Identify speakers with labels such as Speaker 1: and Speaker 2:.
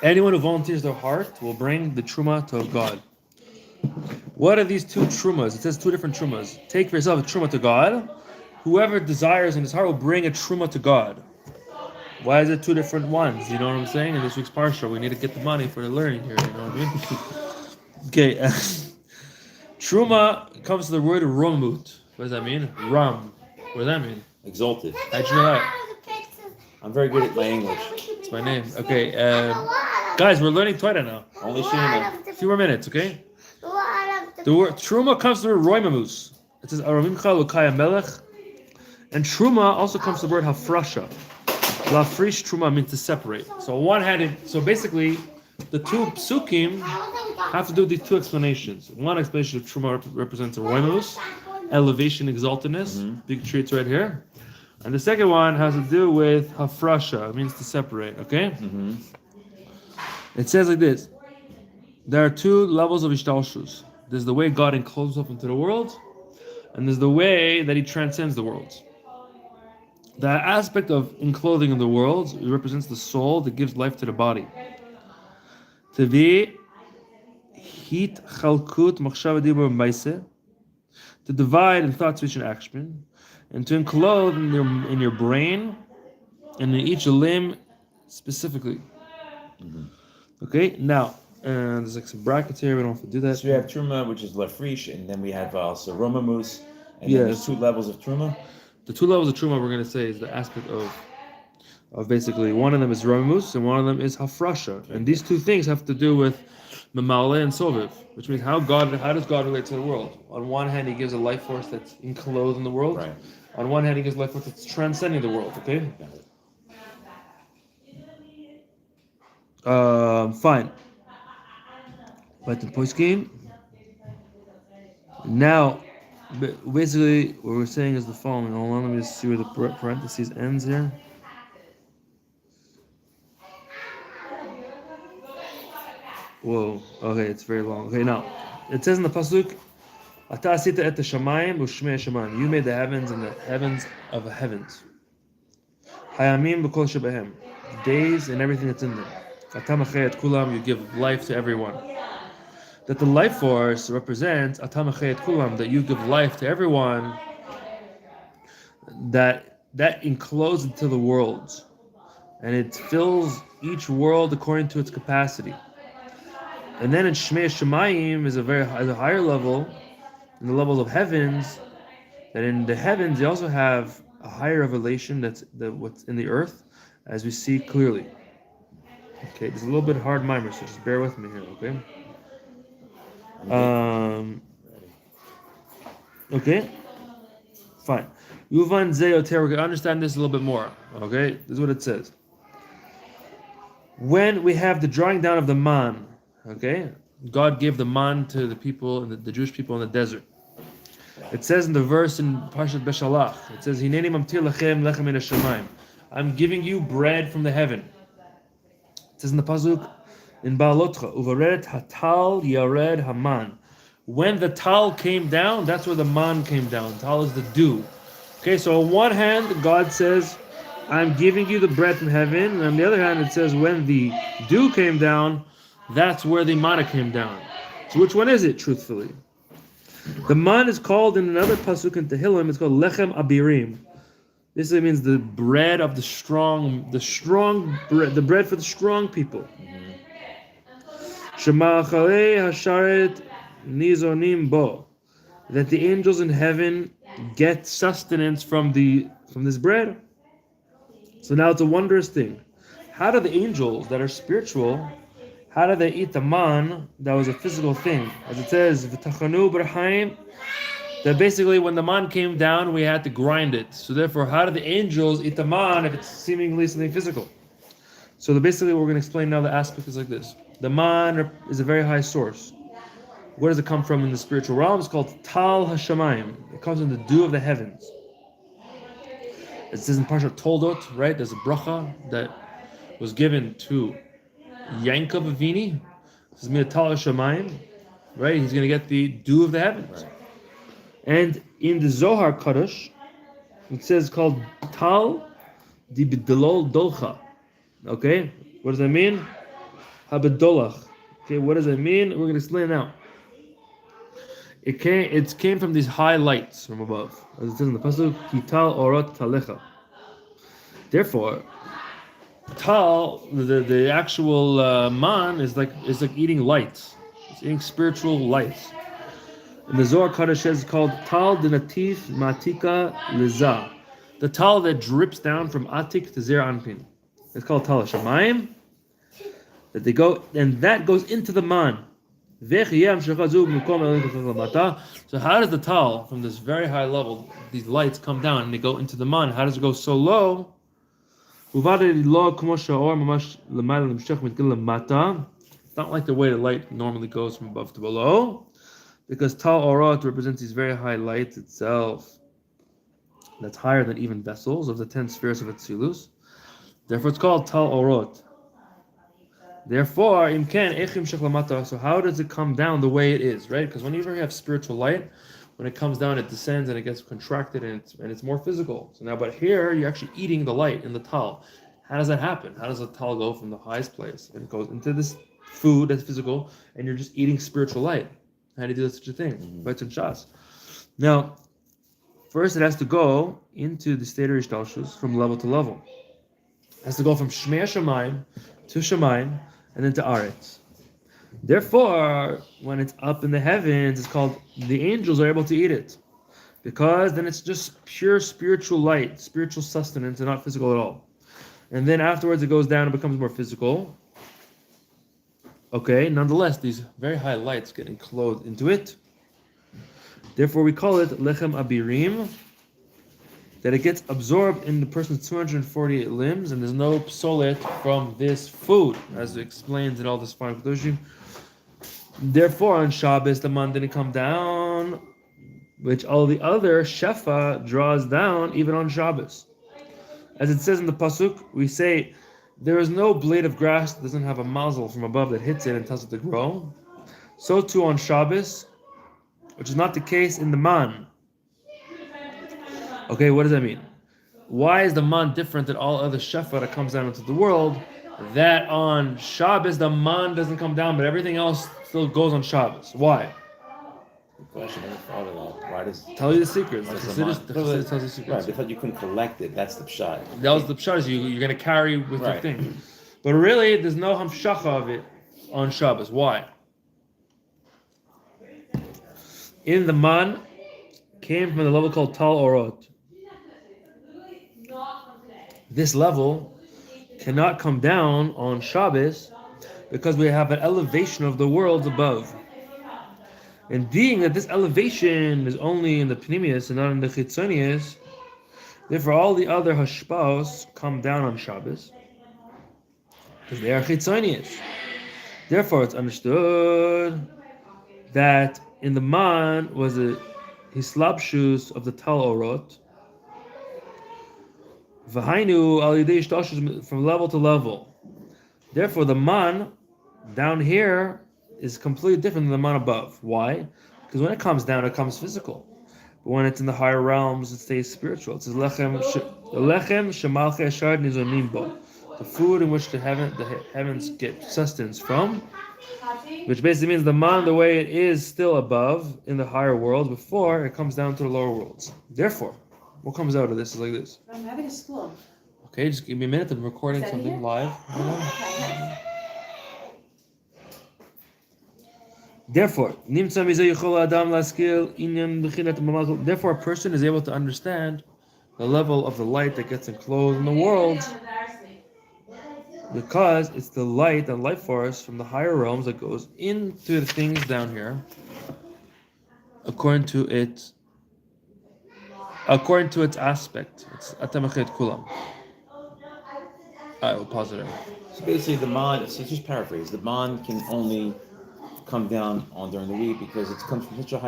Speaker 1: Anyone who volunteers their heart will bring the truma to God. What are these two trumas? It says two different trumas. Take for yourself a truma to God. Whoever desires in his heart will bring a truma to God. Why is it two different ones? You know what I'm saying? In this week's parsha, we need to get the money for the learning here. You know what I mean? Okay. Truma comes to the word romut. What does that mean? Ram. What does that mean?
Speaker 2: Exalted.
Speaker 1: How'd you know that?
Speaker 2: I'm very good at my English.
Speaker 1: It's my name. Okay. Guys, we're learning Torah now.
Speaker 2: Only Shana.
Speaker 1: A few more minutes, okay? The word Truma comes to the word roimamus. It says Aramimcha Lukaya Melech. And Truma also comes to the word Hafrasha. Lafrish Truma means to separate. So on one hand, so basically, the two psukim have to do with these two explanations. One explanation of Truma represents a roimamus, elevation, exaltedness, big treats right here. And the second one has to do with Hafrasha. It means to separate, okay? It says like this. There are two levels of Ishtalshus. There's the way God encloses himself into the world, and there's the way that he transcends the world. The aspect of enclothing in the world represents the soul that gives life to the body. To be hit chalkut machshava dibur ma'aseh, to divide in thought, speech, and action, and to enclose in your brain and in each limb specifically. Okay, now there's like some brackets here. We don't have to do that.
Speaker 2: So we have Truma, which is Lafrish, and then we have also Romamus, and then there's two levels of Truma.
Speaker 1: The two levels of Truma we're going to say is the aspect of basically one of them is Romamus and one of them is Hafrasha. And these two things have to do with Mamale and Soviv, which means how does God relate to the world? On one hand, he gives a life force that's enclosed in the world.
Speaker 2: Right.
Speaker 1: On one hand, he gives a life force that's transcending the world, okay? Fine. But the post game. Now, basically, what we're saying is the following. Hold on, let me just see where the parentheses ends here. Whoa. Okay, it's very long. Okay, now it says in the pasuk, "Ata asita et shamayim u'shmei shamayim." You made the heavens and the heavens of the heavens. Hayamim b'kol shebehem. Days and everything that's in them. Ata machei et kulam. You give life to everyone. That the life force represents Ata machei et kulam. That you give life to everyone. That encloses into the worlds, and it fills each world according to its capacity. And then in Shmei Shemayim is a higher level, in the levels of heavens. That in the heavens they also have a higher revelation that's what's in the earth, as we see clearly. Okay, there's a little bit hard mimer, so just bear with me here, okay? Okay, fine. Yuvan Zeyoter, we can understand this a little bit more. Okay, this is what it says. When we have the drawing down of the man. Okay, God gave the man to the people, the Jewish people in the desert. It says in the verse in Parshat Beshalach, it says, "Hineni mamtir lachem lechem min hashamayim." I'm giving you bread from the heaven. It says in the pasuk in Baalotcha, "Uvaret hatal yared haman." When the tal came down, that's where the man came down. Tal is the dew. Okay, so on one hand, God says, "I'm giving you the bread from heaven," and on the other hand, it says, "When the dew came down, that's where the manna came down." So which one is it, truthfully? The man is called in another pasuk in Tehillim, it's called lechem abirim. This means the bread of the strong bread, the bread for the strong people. Shema achalei hasharet nizonim bo. That the angels in heaven get sustenance from this bread. So now it's a wondrous thing. How do the angels that are spiritual, how do they eat the man that was a physical thing? As it says, "V'tachanu b'rchaim," that basically when the man came down, we had to grind it. So therefore, how do the angels eat the man if it's seemingly something physical? So basically what we're going to explain now, the aspect is like this. The man is a very high source. Where does it come from in the spiritual realm? It's called Tal HaShamayim. It comes in the dew of the heavens. It says in Parshat Toldot, right? There's a bracha that was given to Yankov Avini. This is Tal HaShamayim, right? He's going to get the dew of the heavens. And in the Zohar Kadosh, it says called Tal Di B'Dolol Dolcha. Okay? What does that mean? Habedolach. Okay, what does it mean? We're going to explain it now. It came from these high lights from above. As it says in the pasuk, Kital orot talecha. Therefore, tal, the actual man is like eating light. It's eating spiritual light. And the Zohar Kodesh is called tal denatif matika liza. The tal that drips down from atik to zera anpin. It's called tal shamayim. That they go, and that goes into the man. So how does the tal from this very high level, these lights come down and they go into the man? How does it go so low? It's not like the way the light normally goes from above to below, because tal orot represents these very high lights itself. That's higher than even vessels of the 10 spheres of Atzilus. Therefore, it's called tal orot. Therefore, so how does it come down the way it is, right? Because whenever you have spiritual light, when it comes down, it descends and it gets contracted and it's more physical. So now, but here, you're actually eating the light in the tal. How does that happen? How does the tal go from the highest place and it goes into this food that's physical, and you're just eating spiritual light? How do you do such a thing? Now, first it has to go into the state of Ishtalshus from level to level. It has to go from Shmei Shamayim to Shamayim and then to Aretz. Therefore, when it's up in the heavens, it's called, the angels are able to eat it. Because then it's just pure spiritual light, spiritual sustenance, and not physical at all. And then afterwards it goes down and becomes more physical. Okay, nonetheless, these very high lights get enclosed into it. Therefore, we call it lechem abirim, that it gets absorbed in the person's 248 limbs, and there's no psolet from this food, as it explains in all this fine Kedoshim. Therefore, on Shabbos, the man didn't come down, which all the other shefa draws down even on Shabbos. As it says in the pasuk, we say, there is no blade of grass that doesn't have a mazel from above that hits it and tells it to grow. So too on Shabbos, which is not the case in the man. Okay, what does that mean? Why is the man different than all other shefa that comes down into the world? That on Shabbos the man doesn't come down, but everything else still goes on Shabbos. Why?
Speaker 2: Good question. I never thought of that. Why does
Speaker 1: Tell you the secrets. The
Speaker 2: Chassidus
Speaker 1: tells you the secrets.
Speaker 2: Right, they thought you couldn't collect it. That's the pshat.
Speaker 1: That was the pshat. You're going to carry with
Speaker 2: Right.
Speaker 1: your thing. But really, there's no hamshacha of it on Shabbos. Why? In the man came from the level called Tal Orot. This level cannot come down on Shabbos because we have an elevation of the worlds above. And being that this elevation is only in the Pnimius and not in the Chitzonius, therefore all the other Hashpaos come down on Shabbos because they are Chitzonius. Therefore it's understood that in the man was a hislabshus of the Tal Orot, V'hainu al yidei ishtashus from level to level. Therefore the man down here is completely different than the man above. Why? Because when it comes down, it comes physical. But when it's in the higher realms, it stays spiritual. It says lechem shemalchei ashar nizonim bo, the food in which the heavens get sustenance from, which basically means the man, the way it is still above in the higher worlds before it comes down to the lower worlds. Therefore, what comes out of this is like this.
Speaker 3: I'm having a school.
Speaker 1: Okay, just give me a minute. I'm recording
Speaker 3: Is that
Speaker 1: something
Speaker 3: here?
Speaker 1: live.
Speaker 3: Okay.
Speaker 1: Therefore, therefore, a person is able to understand the level of the light that gets enclosed in the world, because it's the light and life force from the higher realms that goes into the things down here, according to its aspect. It's atamachet kulam. I will pause it there.
Speaker 2: So basically, the man. So just paraphrase. The man can only come down on during the week because it comes from such a high